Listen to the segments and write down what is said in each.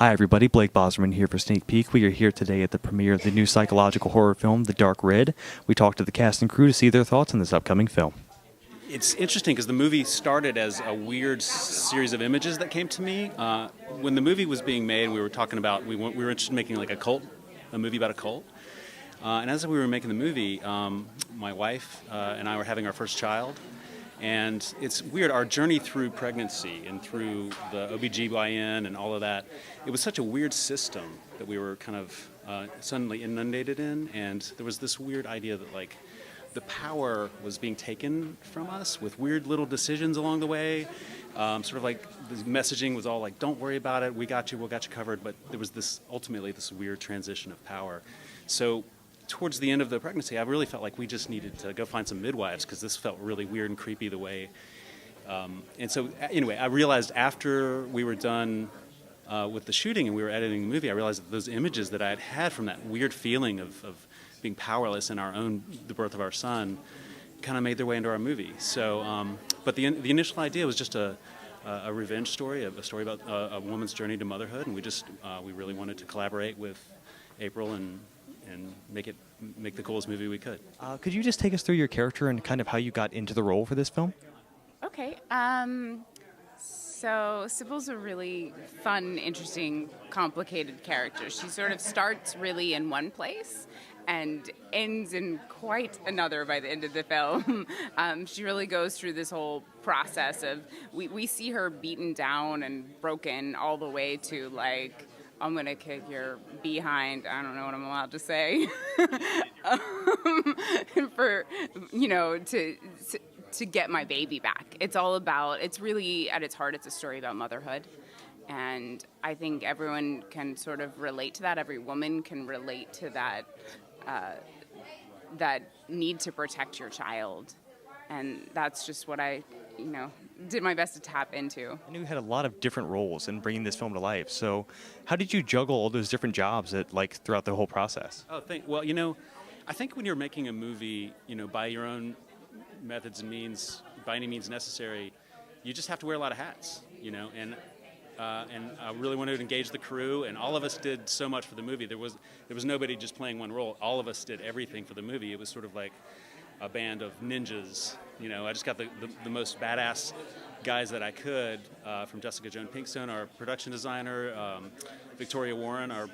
Hi everybody, Blake Bauserman here for Sneak Peek. We are here today at the premiere of the new psychological horror film, The Dark Red. We talked to the cast and crew to see their thoughts on this upcoming film. It's interesting because the movie started as a weird series of images that came to me. When the movie was being made, we were talking about, we were interested in making like a movie about a cult. And as we were making the movie, my wife and I were having our first child. And it's weird, our journey through pregnancy and through the OBGYN and all of that, it was such a weird system that we were kind of suddenly inundated in. And there was this weird idea that like the power was being taken from us with weird little decisions along the way. Sort of like the messaging was all like, don't worry about it, we got you, we'll got you covered. But there was ultimately this weird transition of power. So towards the end of the pregnancy, I really felt like we just needed to go find some midwives because this felt really weird and creepy the way. And so anyway, I realized after we were done with the shooting and we were editing the movie, I realized that those images that I had had from that weird feeling of being powerless in the birth of our son kind of made their way into our movie. So, but the initial idea was just a revenge story, a story about a woman's journey to motherhood, and we really wanted to collaborate with April and make the coolest movie we could. Could you just take us through your character and kind of how you got into the role for this film? Okay. So Sybil's a really fun, interesting, complicated character. She sort of starts really in one place and ends in quite another by the end of the film. She really goes through this whole process of, we see her beaten down and broken all the way to like, I'm going to kick your behind. I don't know what I'm allowed to say. To get my baby back. It's really, at its heart, it's a story about motherhood. And I think everyone can sort of relate to that. Every woman can relate to that, that need to protect your child. And that's just what I did my best to tap into. I knew you had a lot of different roles in bringing this film to life. So how did you juggle all those different jobs throughout the whole process? Well, I think when you're making a movie, by your own methods and means, by any means necessary, you just have to wear a lot of hats, and I really wanted to engage the crew, and all of us did so much for the movie. There was nobody just playing one role. All of us did everything for the movie. It was sort of like a band of ninjas. I just got the most badass guys that I could, from Jessica Joan Pinkstone, our production designer, Victoria Warren, our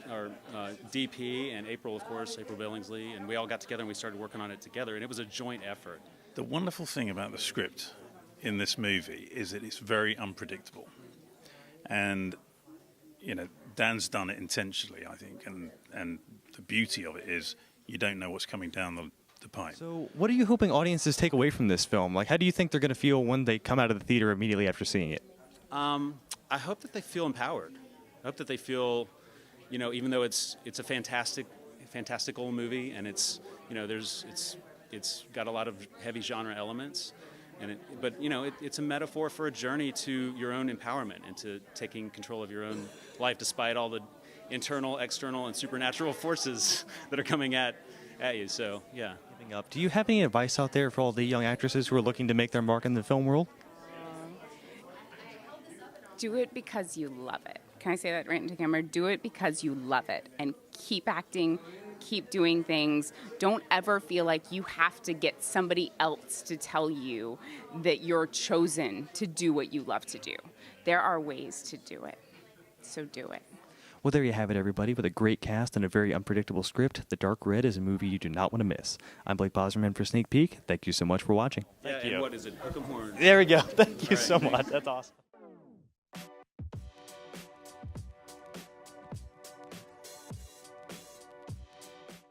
DP, and April, of course, April Billingsley, and we all got together and we started working on it together, and it was a joint effort. The wonderful thing about the script in this movie is that it's very unpredictable. And, Dan's done it intentionally, I think, and the beauty of it is you don't know what's coming down the pipe. So what are you hoping audiences take away from this film? How do you think they're going to feel when they come out of the theater immediately after seeing it? I hope that they feel empowered. I hope that they feel, even though it's a fantastical movie, and it's got a lot of heavy genre elements, but it's a metaphor for a journey to your own empowerment and to taking control of your own life despite all the internal, external, and supernatural forces that are coming at you. So yeah. Do you have any advice out there for all the young actresses who are looking to make their mark in the film world? Do it because you love it. Can I say that right into camera? Do it because you love it, and keep acting, keep doing things. Don't ever feel like you have to get somebody else to tell you that you're chosen to do what you love to do. There are ways to do it, so do it. Well, there you have it, everybody. With a great cast and a very unpredictable script, The Dark Red is a movie you do not want to miss. I'm Blake Bauserman for Sneak Peek. Thank you so much for watching. Yeah, and what is it? Hook 'em horns. There we go. Thank you so much. That's awesome.